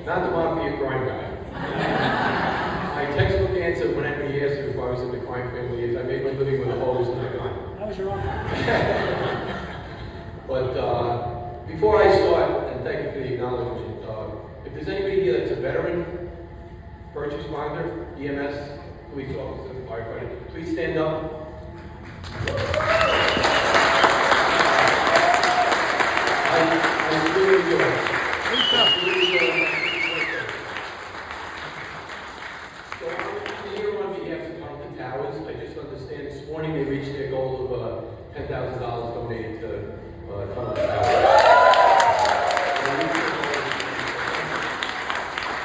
not the mafia crime guy. My textbook answer when anybody asked me if I was in the crime family is I made my living with a hose and a gun. That was your own. But before I start, and thank you for the acknowledgement, if there's anybody here that's a veteran, first responder, EMS, police officer, firefighter, please stand up. I really enjoy it. So I'm here on behalf of Tunnelton Towers. I just understand this morning they reached their goal of $10,000 donated to Tunnelton Towers.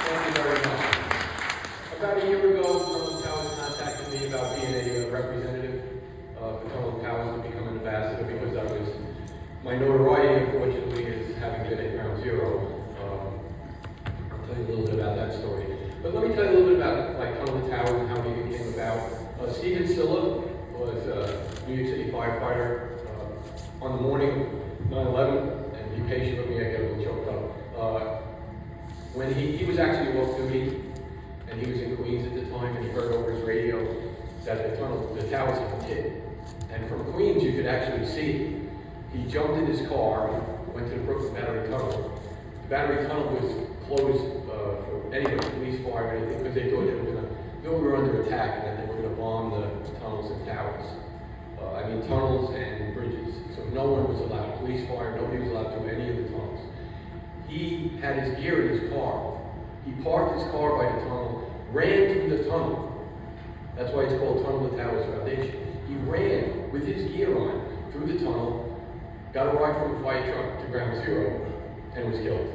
Thank you very much. About a year ago, Tunnelton Towers contacted me about being a representative for Tunnelton Towers to become an ambassador because my notoriety, unfortunately, is having been at Ground Zero. I'll tell you a little bit about that story. But let me tell you a little bit about Tunnelton Towers and how he came about. Stephen Silla was a New York City firefighter on the morning of 9/11, and be patient with me, I get a little choked up. When he was actually off duty, and he was in Queens at the time, and he heard over his radio that the towers had been hit. And from Queens, you could actually see it. He jumped in his car, went to the Brooklyn Battery Tunnel. The Battery Tunnel was closed for anybody, police, fire, anything, because they thought we were under attack, and then they were going to bomb the tunnels and towers. Tunnels and bridges. So no one was allowed, police, fire, nobody was allowed to any of the tunnels. He had his gear in his car. He parked his car by the tunnel, ran through the tunnel. That's why it's called Tunnelton Towers Foundation. He ran with his gear on through the tunnel, got a ride from a fire truck to Ground Zero, and was killed,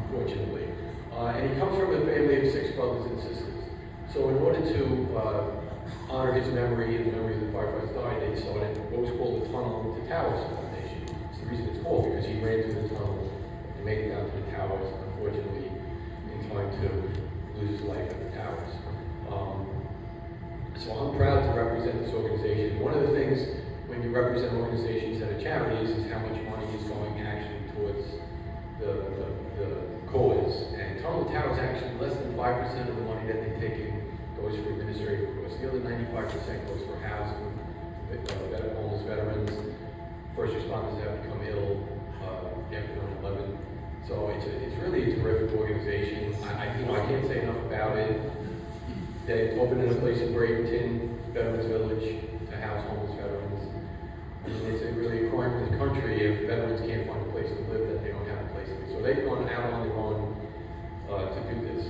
unfortunately. And he comes from a family of 6 brothers and sisters. So in order to honor his memory and the memory of the firefighters died, they started what was called the Tunnelton Towers Foundation. It's the reason it's called, because he ran through the tunnel and made it down to the towers, unfortunately, in time to lose his life at the towers. So I'm proud to represent this organization. One of the things when you represent organizations that are charities is how much money is going actually towards the cause. And Tunnelton Towers actually less than 5% of the money that they take in goes for administrative costs. The other 95% goes for housing, homeless veterans, first responders that have become ill after 9/11. So it's really a terrific organization. I can't say enough about it. They opened in a place in Bradenton, Veterans Village, to house homeless veterans. It's really a crime in this country if veterans can't find a place to live, that they don't have a place to live. So they've gone out on their own to do this.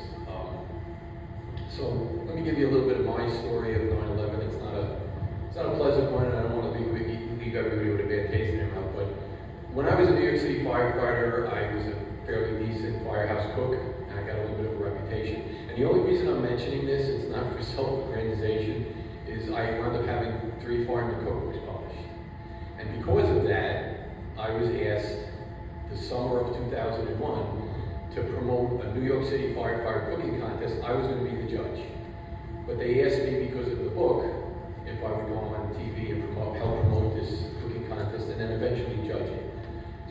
So let me give you a little bit of my story of 9/11. It's not a pleasant one, and I don't want to leave everybody with a bad taste in their mouth. But when I was a New York City firefighter, I was a fairly decent firehouse cook, and I got a little bit of a reputation. And the only reason I'm mentioning this, it's not for self-aggrandization, is I wound up having 3 Fireman Cookbooks published. And because of that, I was asked the summer of 2001 to promote a New York City firefighter cooking contest. I was going to be the judge. But they asked me, because of the book, if I would go on TV and help promote this cooking contest and then eventually judge it.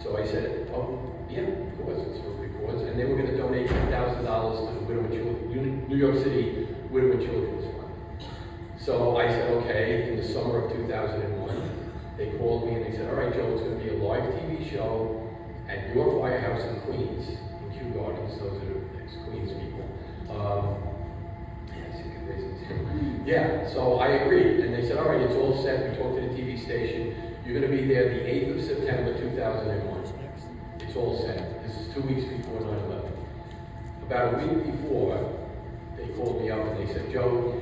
So I said, oh, yeah, of course, it's for a good cause. And they were going to donate $10,000 to the Widow and Children, New York City Widow and Children's Fund. So I said, okay, in the summer of 2001, they called me and they said, all right, Joe, it's going to be a live TV show at your firehouse in Queens, in Kew Gardens. Those are the ex-Queens people. Yeah, so I agreed. And they said, all right, it's all set. We talked to the TV station. You're going to be there the 8th of September, 2001. It's all set. This is 2 weeks before 9/11. About a week before, they called me up and they said, Joe,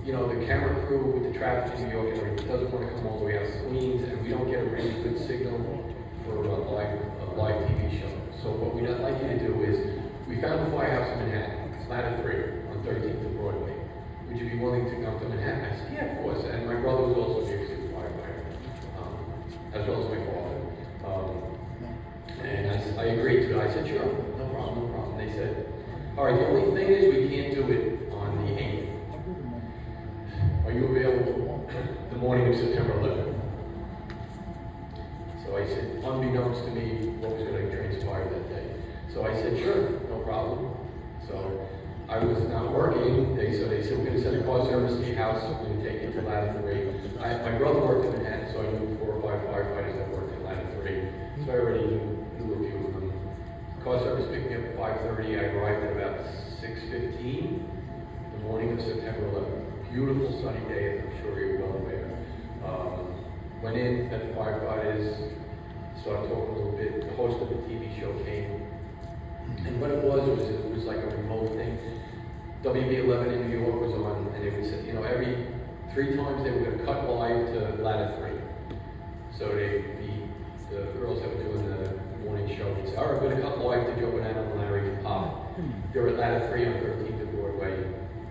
the camera crew with the traffic in New York area doesn't want to come all the way out to Queens, and we don't get a really good signal for a live TV show. So what we'd like you to do is, we found a firehouse in Manhattan, ladder 3 on 13th and Broadway. Would you be willing to come to Manhattan? I said, yeah, of course. And my brother was also a New York City firefighter, as well as my father. And I agreed to it. I said, sure, no problem. They said, all right, the only thing is we can't do it on the 8th. Are you available the morning of September 11th? So I said, unbeknownst to me, what was going to transpire that day. So I said, sure. I was not working, so they said, we're gonna send a car service to your house, we're gonna take you to ladder 3. My brother worked in Manhattan, so I knew 4 or 5 firefighters that worked in ladder 3. So I already knew a few of them. Car service picked me up at 5:30, I arrived at about 6:15, the morning of September 11th. Beautiful sunny day, as I'm sure you're well aware. Went in, met the firefighters, started talking a little bit. The host of the TV show came. And what it was like a remote thing. WB11 in New York was on, and they would say, every 3 times they were going to cut live to ladder 3. So the girls that were doing the morning show would say, all right, we're going to cut live to Joe Bonanno and Larry from Pop. They were at ladder 3 on 13th and Broadway,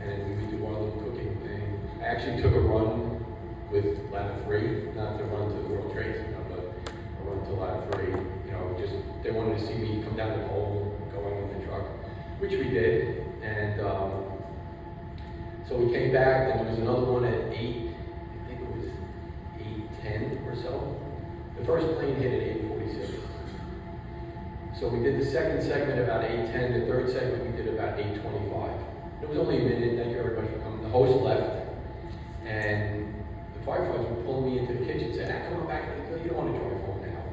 and we would do our little cooking thing. I actually took a run with ladder 3, not to run to the World Trade Center, but a run to ladder 3. Just they wanted to see me come down the pole, going with the truck, which we did. And so we came back, and there was another one at 8, I think it was 8:10 or so. The first plane hit at 8:46. So we did the second segment about 8:10, the third segment we did about 8:25. It was only a minute. Thank you everybody for coming. The host left, and the firefighters were pulling me into the kitchen, saying, come on back, you don't want to drive home now.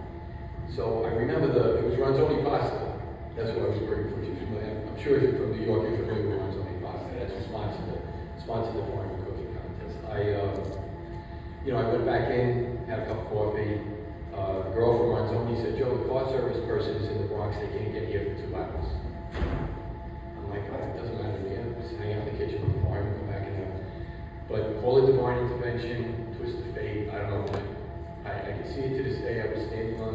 So I remember it was Ronzoni Pasta. That's what I was working for. I'm sure if you're from New York, you're familiar with Ronzoni Pasta. That's who sponsored the farming cooking contest. I went back in, had a cup of coffee. The girl from Ronzoni said, Joe, the car service person is in the Bronx. They can't get here for 2 hours. I'm like, oh, it doesn't matter to me. I'm just hang out in the kitchen with the farm, come back and have. But call it divine intervention, twist of fate. I don't know what. I can see it to this day. I was standing on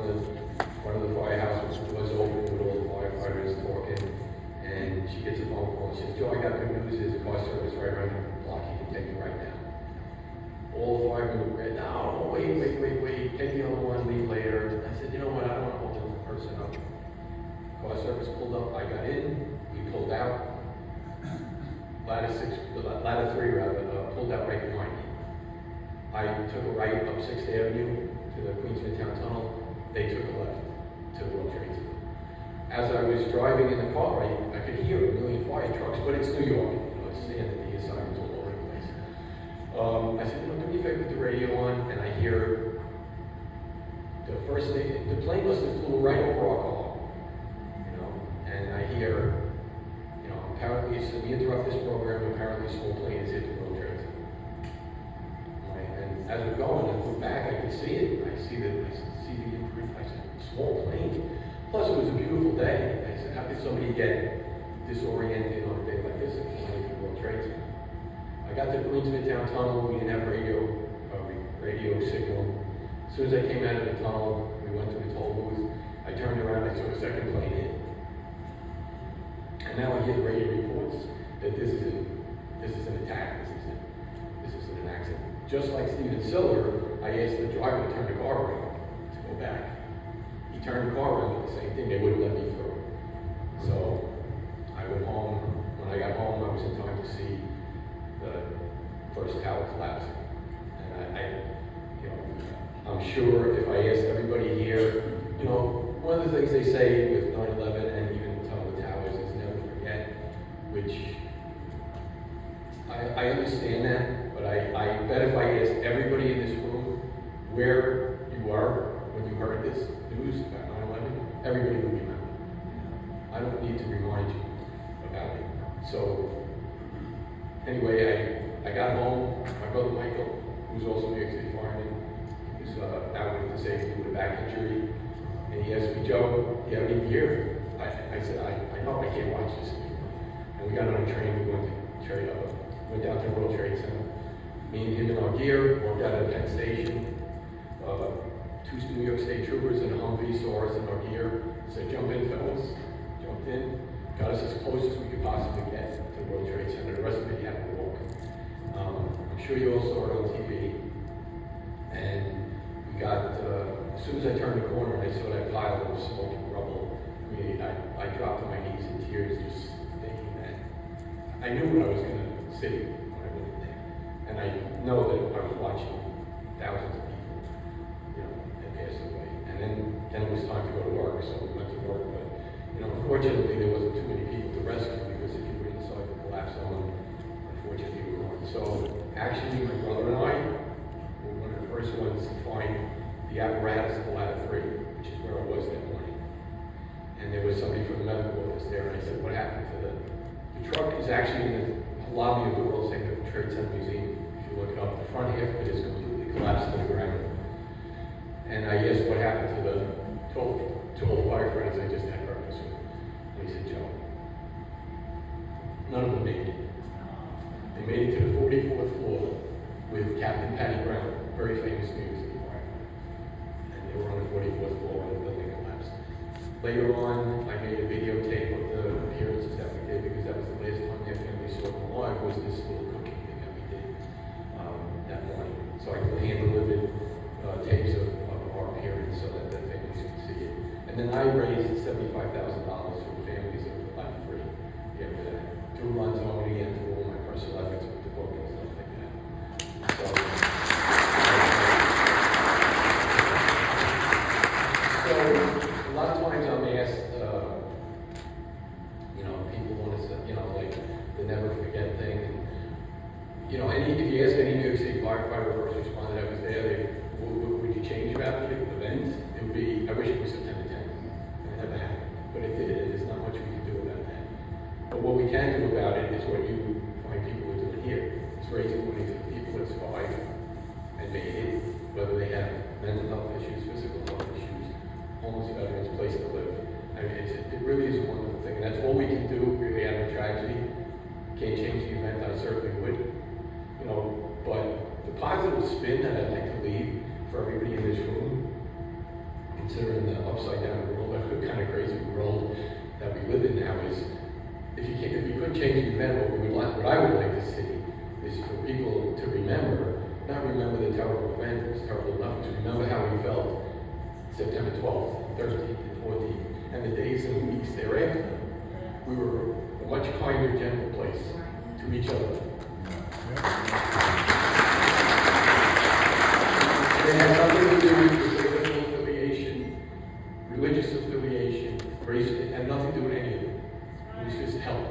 one of the firehouses, which was open with all the firefighters talking, and she gets a phone call and she says, Joe, I got good news. There's a car service right around the block. You can take it right now. All the firemen were, no, wait, take the other one, leave later. I said, you know what, I don't want to hold the person up. Car service pulled up, I got in, we pulled out. Ladder 3 pulled out right behind me. I took a right up 6th Avenue to the Queens Midtown Tunnel. They took a left to the World Trade Center. As I was driving in the car, I could hear a million fire trucks, but it's New York. It's sand and the sirens all over the place. I said, do me a favor, put the radio on, and I hear the first thing, the plane must have flew right over our car, and I hear, apparently, so we interrupt this program, apparently a small plane has hit the World Trade Center. And as we're going, I look back, I can see it. I see the small plane. Plus, it was a beautiful day. I said, how could somebody get disoriented on a day like this and flying to the World Trade Center? I got to the Queens Midtown Tunnel. We didn't have radio signal. As soon as I came out of the tunnel, we went to the toll booth. I turned around, I saw the second plane hit. And now I hear the radio reports that this is an attack. This isn't an accident. Just like Steven Siller, I asked the driver to turn the car around to go back. He turned the car around, did the same thing. They wouldn't let me through. So I went home. When I got home, I was in time to see the first tower collapsing. And I'm sure if I asked everybody here, one of the things they say with 9/11 and even some of the towers is never forget, which I understand that, but I bet if I asked everybody in this room where you were when you heard this news about 9/11, everybody would remember. I don't need to remind you about it. So anyway, I got home. My brother Michael, who's also New York City fireman, was out with disabled with a back injury, and he asked me, Joe, do you have any gear? I said, I know I can't watch this anymore. And we got on a train. We went down to the World Trade Center. Me and him in our gear, walked out of Penn Station. 2 New York State troopers in a Humvee saw us in our gear. Said, jump in, fellas. Jumped in. Got us as close as we could possibly get to the World Trade Center. The rest of it, you had to walk. I'm sure you all saw it on TV. And we got, as soon as I turned the corner and I saw that pile of smoke and rubble, I dropped to my knees in tears just thinking that I knew what I was going to see when I went in there. And I know that I was watching thousands of people, that passed away. And then it was time to go to work, so we went to work. But, unfortunately, there wasn't too many people to rescue because if you were inside the the apparatus of the ladder 3, which is where I was that morning. And there was somebody from the medical office there, and I said, what happened to the truck is actually in the lobby of the World Trade Center Museum. If you look it up, the front half of it is completely collapsed to the ground. And I asked what happened to the 12 firefighters I just had breakfast with. And he said, Joe, none of them made it. They made it to the 44th floor with Captain Patty Brown, very famous New York City firefighter. And they were on the 44th floor when the building collapsed. Later on, I made a videotape of the appearances that we did because that was the last time their family saw them alive, was this little cooking thing that we did that morning. So I could hand-delivered tapes of our appearance so that the families could see it. And then I raised $75,000 for the families of the Ladder 3 after that. Through runs already and through all my personal efforts with the book and stuff like that. So a lot of times I'm asked, people want to say, like the never forget thing. And, if you ask any New York City firefighter or first responder that was there, what would you change about the event? It would be, I wish it was September 10th. It never happened, but it did. There's not much we can do about that. But what we can do about it is what you find people are doing here. It's raising money for people that survived and made it, whether they have mental health issues, physical health issues, homeless veterans, place to live. I mean, it really is a wonderful thing, and that's all we can do really out of tragedy. Can't change the event, I certainly would. But the positive spin that I'd like to leave for everybody in this room, considering the upside down world, the kind of crazy world that we live in now, is if you couldn't change the event, what I would like to see is for people to not remember the terrible event, it was terrible enough, to remember how we felt September 12th, 13th, and 14th, and the days and weeks thereafter. We were a much kinder, gentle place to each other. It has nothing to do with political affiliation, religious affiliation, race, it had nothing to do with any of it. It was just help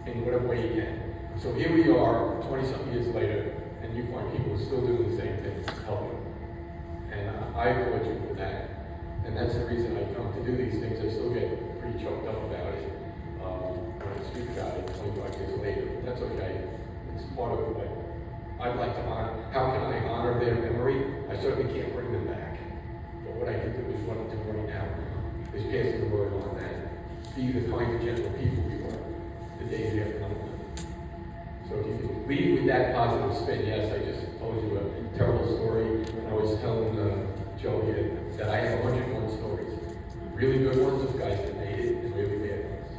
in whatever way you can. So here we are, 20-something years later, and you find people still doing the same thing, helping. And I applaud you for that. And that's the reason I come to do these things. I still get pretty choked up about it when I speak about it 25 years later. But that's okay. It's part of what I'd like to honor. How can I honor their memory? I certainly can't bring them back. But what I can do is what I'm doing right now is passing the word on that. Be the kind of gentle people we were the days after 9/11. So if you could leave with that positive spin, yes, I just told you a terrible story. And I was telling Joe here that I have 101 stories. Really good ones of guys that made it, and really bad ones.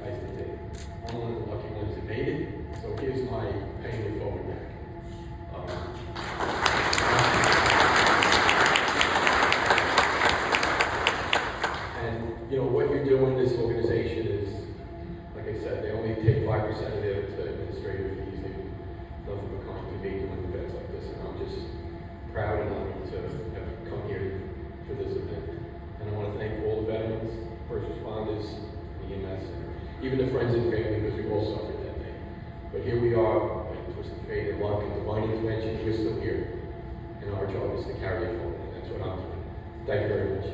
Guys that didn't. I'm one of the lucky ones that made it. So here's my paying it forward back. What you're doing, this organization is, like I said, they only take 5% of their administrative fees. They do nothing but kind to me doing events like this, and I'm just proud and honored to have come here for this event. And I want to thank all the veterans, first responders, the EMS, and even the friends and family, because we all suffered that day. But here we are, by twisted fate and luck and divine intervention, we're still here. And our job is to carry it forward, and that's what I'm doing. Thank you very much.